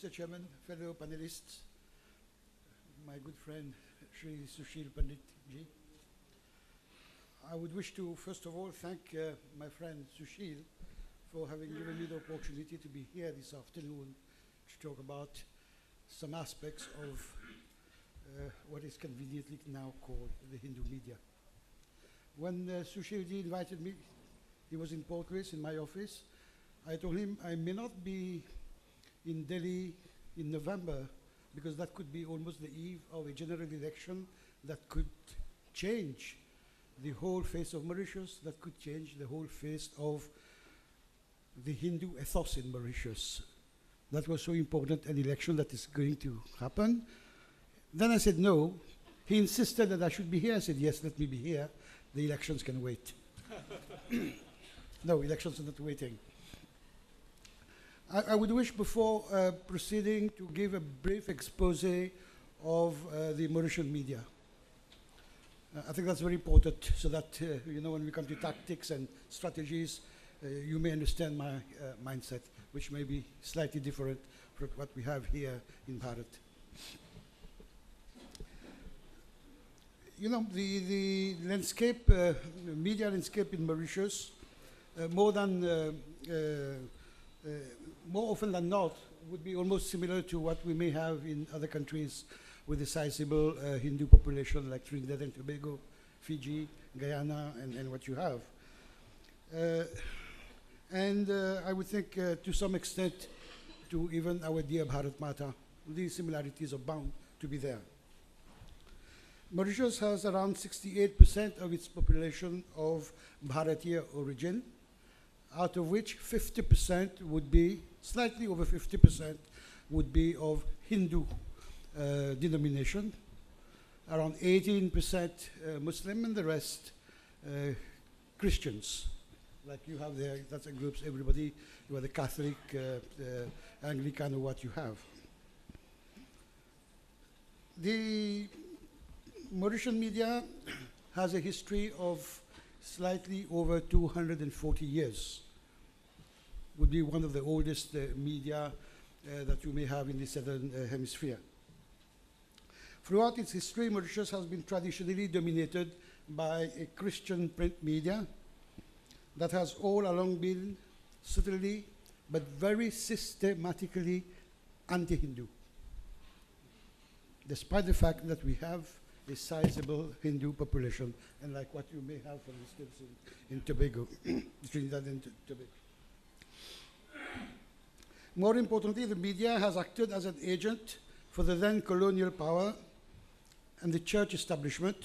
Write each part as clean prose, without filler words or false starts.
Mr. Chairman, fellow panelists, my good friend Shri Sushil Pandit ji. I would wish to first of all thank my friend Sushil for having given me the opportunity to be here this afternoon to talk about some aspects of what is conveniently now called the Hindu media. When Sushil ji invited me, he was in Port Louis in my office. I told him I may not be in Delhi in November because that could be almost the eve of a general election that could change the whole face of Mauritius, that could change the whole face of the Hindu ethos in Mauritius. That was so important, an election that is going to happen. Then I said no. He insisted that I should be here. I said, yes, let me be here. The elections can wait. No, elections are not waiting. I would wish before proceeding to give a brief expose of the Mauritian media. I think that's very important so that, when we come to tactics and strategies, you may understand my mindset, which may be slightly different from what we have here in Bharat. The landscape, media landscape in Mauritius, more often than not, would be almost similar to what we may have in other countries with a sizable Hindu population like Trinidad and Tobago, Fiji, Guyana, and what you have. I would think to some extent to even our dear Bharat Mata, these similarities are bound to be there. Mauritius has around 68% of its population of Bharatiya origin, out of which 50% would be, slightly over 50% would be of Hindu denomination, around 18% Muslim, and the rest Christians. Like you have there, that's a groups, everybody, you are the Catholic, Anglican, or what you have. The Mauritian media has a history of slightly over 240 years. Would be one of the oldest media that you may have in the southern hemisphere. Throughout its history, Mauritius has been traditionally dominated by a Christian print media that has all along been subtly but very systematically anti-Hindu, despite the fact that we have a sizable Hindu population, and like what you may have, for instance, in Tobago, Trinidad and Tobago. More importantly, the media has acted as an agent for the then colonial power and the church establishment,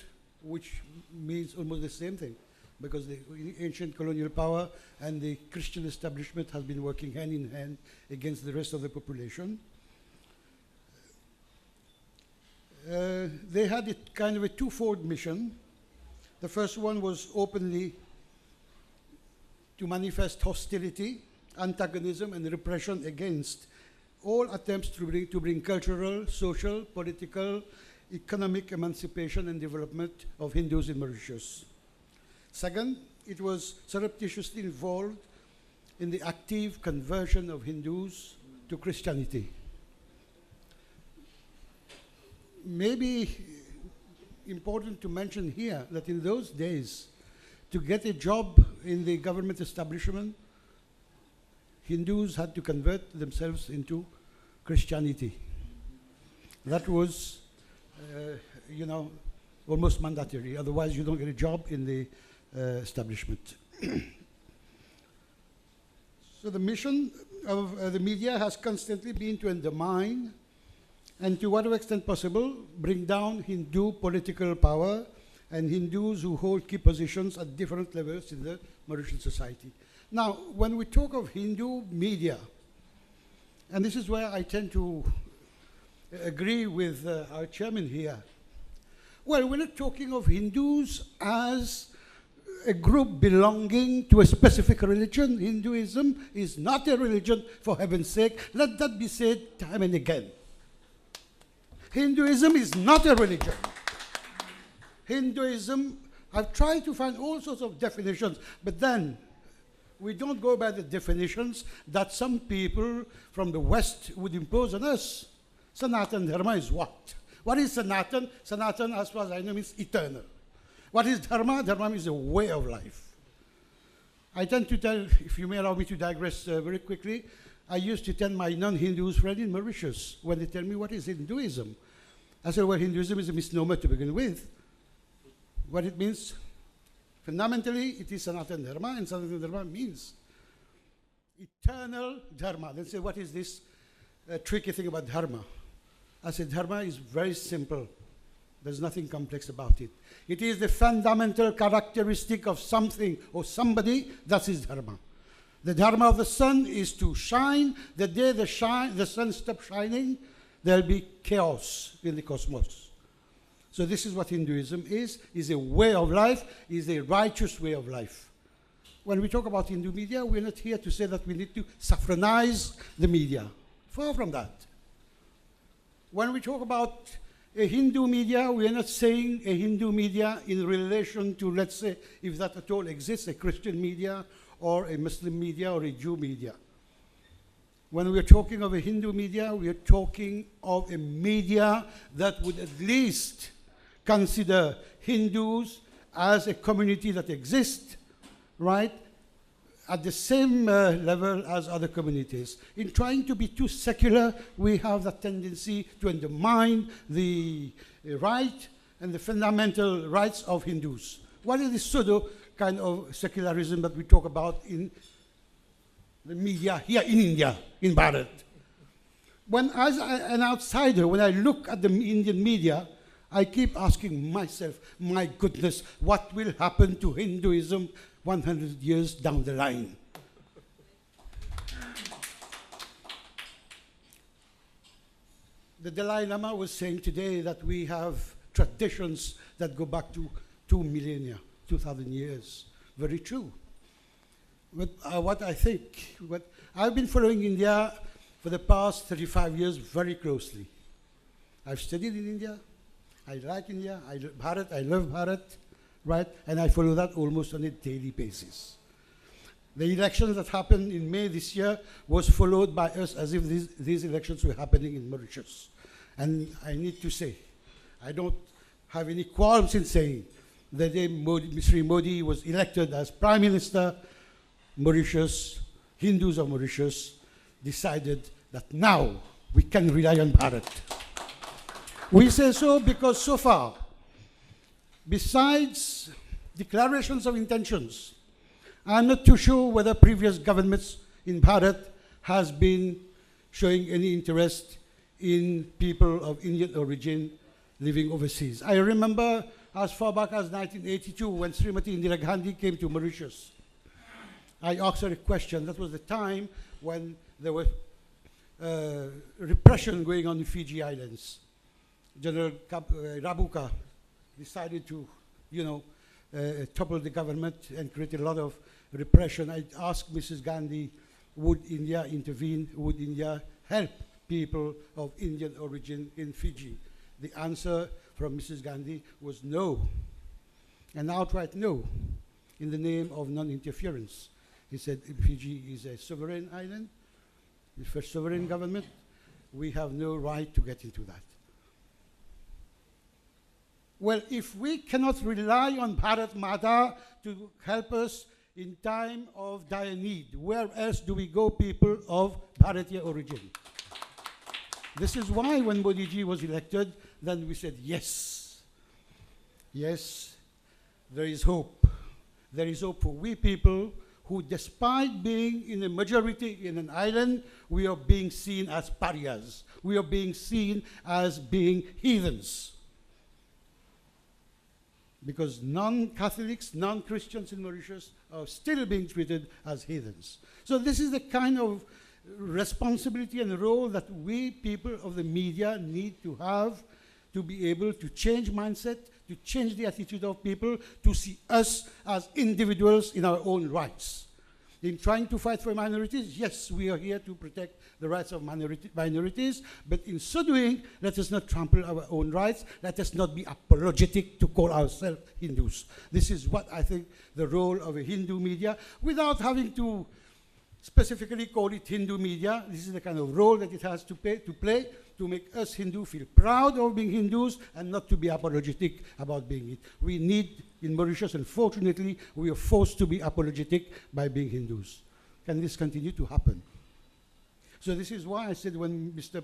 which means almost the same thing, because the ancient colonial power and the Christian establishment has been working hand in hand against the rest of the population. They had a kind of a twofold mission. The first one was openly to manifest hostility, antagonism, and repression against all attempts to bring cultural, social, political, economic emancipation and development of Hindus in Mauritius. Second, it was surreptitiously involved in the active conversion of Hindus to Christianity. Maybe important to mention here that in those days, to get a job in the government establishment, Hindus had to convert themselves into Christianity. That was, almost mandatory. Otherwise, you don't get a job in the establishment. So the mission of the media has constantly been to undermine and to whatever extent possible, bring down Hindu political power and Hindus who hold key positions at different levels in the Mauritian society. Now, when we talk of Hindu media, and this is where I tend to agree with our chairman here, well, we're not talking of Hindus as a group belonging to a specific religion. Hinduism is not a religion, for heaven's sake. Let that be said time and again. Hinduism is not a religion. Hinduism, I've tried to find all sorts of definitions, but then we don't go by the definitions that some people from the West would impose on us. Sanatan Dharma is what? What is Sanatan? Sanatan, as far as I know, means eternal. What is Dharma? Dharma is a way of life. I tend to tell, if you may allow me to digress very quickly, I used to tell my non-Hindus friends in Mauritius when they tell me, what is Hinduism? I said, well, Hinduism is a misnomer to begin with. What it means? Fundamentally, it is Sanatana Dharma, and Sanatana Dharma means eternal Dharma. They say, what is this tricky thing about Dharma? I said, Dharma is very simple. There's nothing complex about it. It is the fundamental characteristic of something or somebody. That is Dharma. The Dharma of the sun is to shine. The day the sun stops shining, there'll be chaos in the cosmos. So this is what Hinduism is a way of life, is a righteous way of life. When we talk about Hindu media, we're not here to say that we need to saffronize the media. Far from that. When we talk about a Hindu media, we are not saying a Hindu media in relation to, let's say, if that at all exists, a Christian media or a Muslim media or a Jew media. When we are talking of a Hindu media, we are talking of a media that would at least consider Hindus as a community that exists, right, at the same level as other communities. In trying to be too secular, we have that tendency to undermine the right and the fundamental rights of Hindus. What is the pseudo kind of secularism that we talk about in the media here in India, in Bharat? When, as an outsider, when I look at the Indian media, I keep asking myself, my goodness, what will happen to Hinduism 100 years down the line? The Dalai Lama was saying today that we have traditions that go back to 2 millennia, 2,000 years. Very true. But what I think, I've been following India for the past 35 years very closely. I've studied in India. I like India. I love Bharat, right? And I follow that almost on a daily basis. The elections that happened in May this year was followed by us as if these elections were happening in Mauritius. And I need to say, I don't have any qualms in saying the day Mr. Modi was elected as Prime Minister, Mauritius, Hindus of Mauritius decided that now we can rely on Bharat. We say so because so far, besides declarations of intentions, I'm not too sure whether previous governments in Bharat has been showing any interest in people of Indian origin living overseas. I remember as far back as 1982 when Srimati Indira Gandhi came to Mauritius. I asked her a question. That was the time when there was repression going on in Fiji Islands. General Rabuka decided to, topple the government and create a lot of repression. I asked Mrs. Gandhi, would India intervene? Would India help people of Indian origin in Fiji? The answer from Mrs. Gandhi was no, an outright no, in the name of non-interference. He said Fiji is a sovereign island, it's a sovereign government. We have no right to get into that. Well, if we cannot rely on Bharat Mata to help us in time of dire need, where else do we go, people of Bharatiya origin? This is why when Modi ji was elected, then we said, yes, yes, there is hope. There is hope for we people who, despite being in a majority in an island, we are being seen as pariahs. We are being seen as being heathens. Because non-Catholics, non-Christians in Mauritius are still being treated as heathens. So this is the kind of responsibility and role that we people of the media need to have to be able to change mindset, to change the attitude of people, to see us as individuals in our own rights. In trying to fight for minorities, yes, we are here to protect the rights of minorities, but in so doing, let us not trample our own rights. Let us not be apologetic to call ourselves Hindus. This is what I think the role of a Hindu media, without having to specifically call it Hindu media. This is the kind of role that it has to play to make us Hindu feel proud of being Hindus and not to be apologetic about being it. We need, in Mauritius, unfortunately, we are forced to be apologetic by being Hindus. Can this continue to happen? So this is why I said when Mr.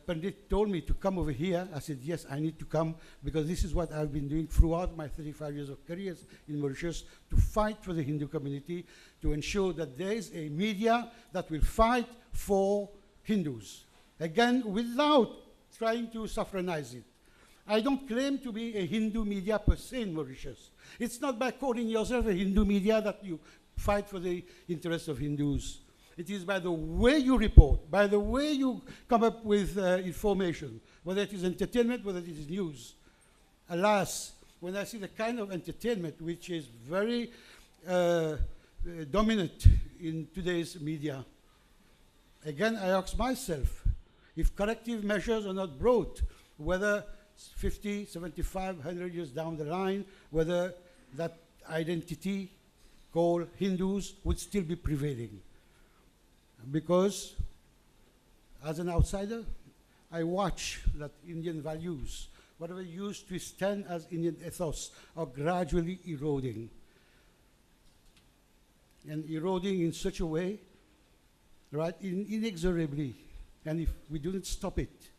Pandit told me to come over here, I said, yes, I need to come because this is what I've been doing throughout my 35 years of career in Mauritius, to fight for the Hindu community, to ensure that there is a media that will fight for Hindus. Again, without trying to saffronize it. I don't claim to be a Hindu media per se in Mauritius. It's not by calling yourself a Hindu media that you fight for the interests of Hindus. It is by the way you report, by the way you come up with information, whether it is entertainment, whether it is news. Alas, when I see the kind of entertainment which is very dominant in today's media, again, I ask myself, if corrective measures are not brought, whether 50, 75, 100 years down the line, whether that identity called Hindus would still be prevailing. Because as an outsider, I watch that Indian values, whatever used to stand as Indian ethos, are gradually eroding. And eroding in such a way, right, inexorably. And if we do not stop it,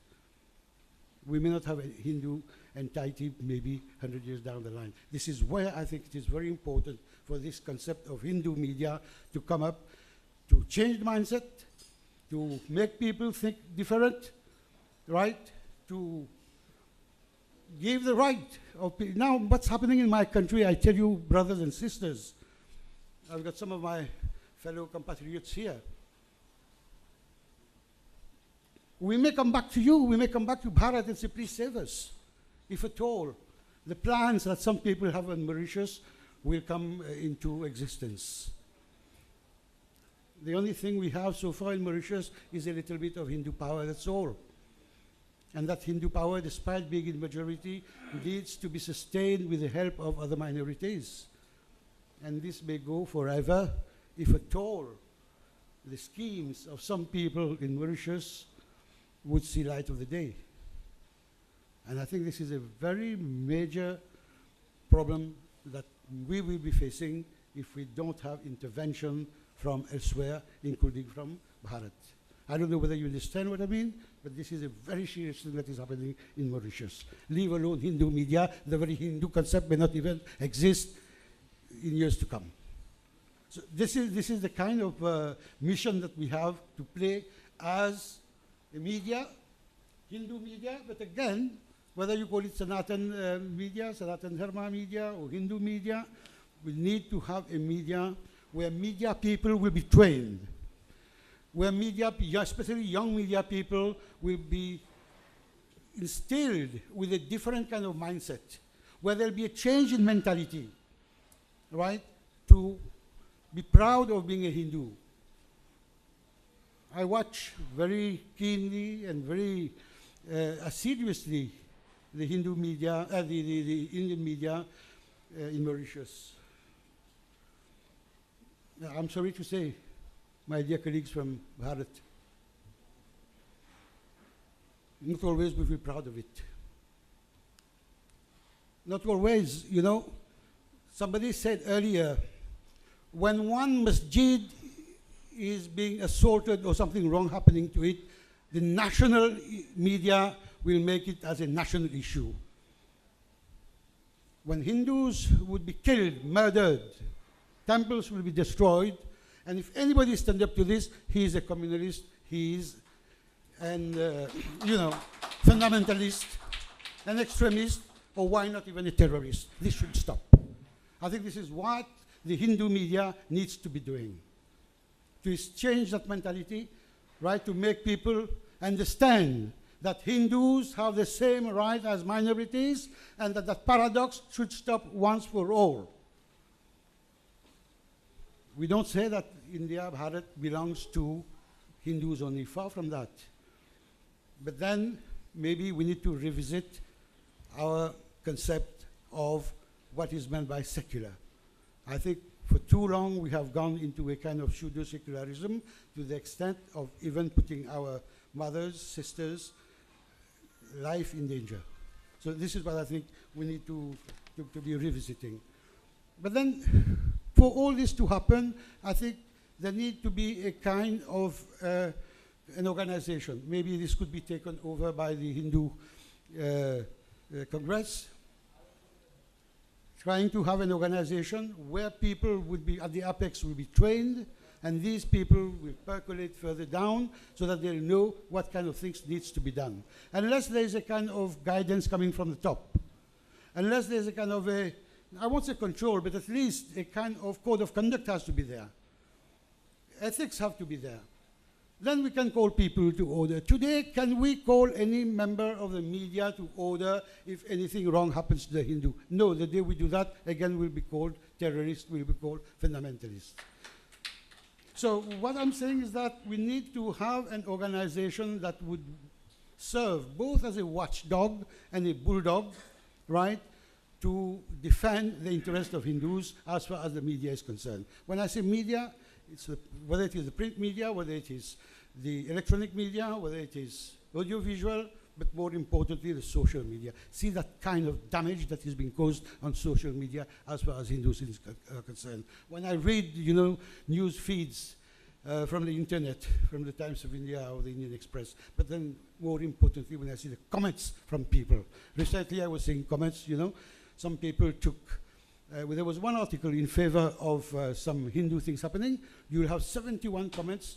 we may not have a Hindu entity maybe 100 years down the line. This is where I think it is very important for this concept of Hindu media to come up, to change the mindset, to make people think different, right? To give the right of people. Now, what's happening in my country, I tell you, brothers and sisters, I've got some of my fellow compatriots here. We may come back to you, we may come back to Bharat and say, please save us, if at all. The plans that some people have in Mauritius will come into existence. The only thing we have so far in Mauritius is a little bit of Hindu power, that's all. And that Hindu power, despite being in majority, needs to be sustained with the help of other minorities. And this may go forever, if at all, the schemes of some people in Mauritius would see light of the day. And I think this is a very major problem that we will be facing if we don't have intervention from elsewhere, including from Bharat. I don't know whether you understand what I mean, but this is a very serious thing that is happening in Mauritius. Leave alone Hindu media, the very Hindu concept may not even exist in years to come. So this is the kind of mission that we have to play as a media, Hindu media, but again, whether you call it Sanatan media, Sanatan Dharma media, or Hindu media, we need to have a media where media people will be trained, where media, especially young media people, will be instilled with a different kind of mindset, where there'll be a change in mentality, right, to be proud of being a Hindu. I watch very keenly and very assiduously the Hindu media, the Indian media in Mauritius. I'm sorry to say, my dear colleagues from Bharat, not always we feel proud of it. Not always, you know. Somebody said earlier, when one masjid is being assaulted or something wrong happening to it, the national media will make it as a national issue. When Hindus would be killed, murdered, temples will be destroyed, and if anybody stands up to this, he is a communist, he is an, fundamentalist, an extremist, or why not even a terrorist. This should stop. I think this is what the Hindu media needs to be doing. To change that mentality, right, to make people understand that Hindus have the same right as minorities and that that paradox should stop once for all. We don't say that India, Bharat, belongs to Hindus only, far from that. But then maybe we need to revisit our concept of what is meant by secular. I think for too long we have gone into a kind of pseudo-secularism to the extent of even putting our mothers, sisters' life in danger. So this is what I think we need to be revisiting. But then for all this to happen, I think there need to be a kind of an organization. Maybe this could be taken over by the Hindu Congress, trying to have an organization where people would be, at the apex, will be trained, and these people will percolate further down so that they'll know what kind of things needs to be done. Unless there is a kind of guidance coming from the top, unless there's a kind of a, I won't say control, but at least a kind of code of conduct has to be there. Ethics have to be there. Then we can call people to order. Today, can we call any member of the media to order if anything wrong happens to the Hindu? No, the day we do that, again, we'll be called terrorists, we'll be called fundamentalists. So what I'm saying is that we need to have an organization that would serve both as a watchdog and a bulldog, right, to defend the interest of Hindus as far as the media is concerned. When I say media, it's whether it is the print media, whether it is the electronic media, whether it is audiovisual, but more importantly, the social media. See that kind of damage that is being caused on social media as far as Hindus is concerned. When I read, news feeds from the internet, from the Times of India or the Indian Express, but then more importantly, when I see the comments from people. Recently, I was seeing comments, some people took, there was one article in favor of some Hindu things happening. You will have 71 comments,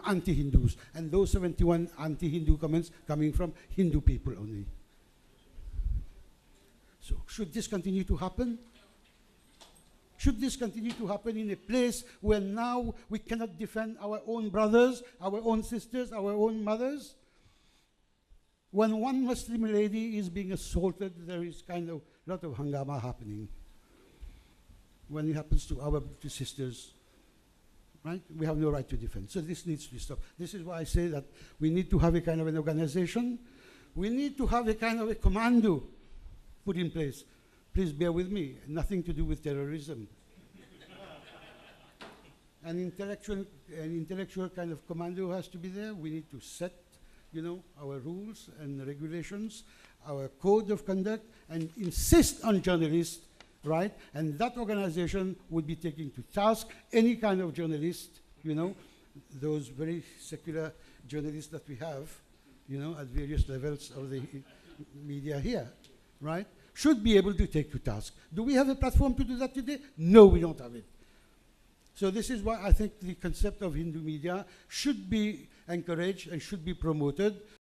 anti-Hindus. And those 71 anti-Hindu comments coming from Hindu people only. So should this continue to happen? Should this continue to happen in a place where now we cannot defend our own brothers, our own sisters, our own mothers? When one Muslim lady is being assaulted, there is kind of a lot of hangama happening. When it happens to our sisters, right? We have no right to defend. So this needs to be stopped. This is why I say that we need to have a kind of an organization. We need to have a kind of a commando put in place. Please bear with me. Nothing to do with terrorism. An intellectual kind of commando has to be there. We need to set, our rules and regulations, our code of conduct, and insist on journalists, right? And that organization would be taking to task any kind of journalist, those very secular journalists that we have, at various levels of the media here, right? Should be able to take to task. Do we have a platform to do that today? No, we don't have it. So this is why I think the concept of Hindu media should be encouraged and should be promoted.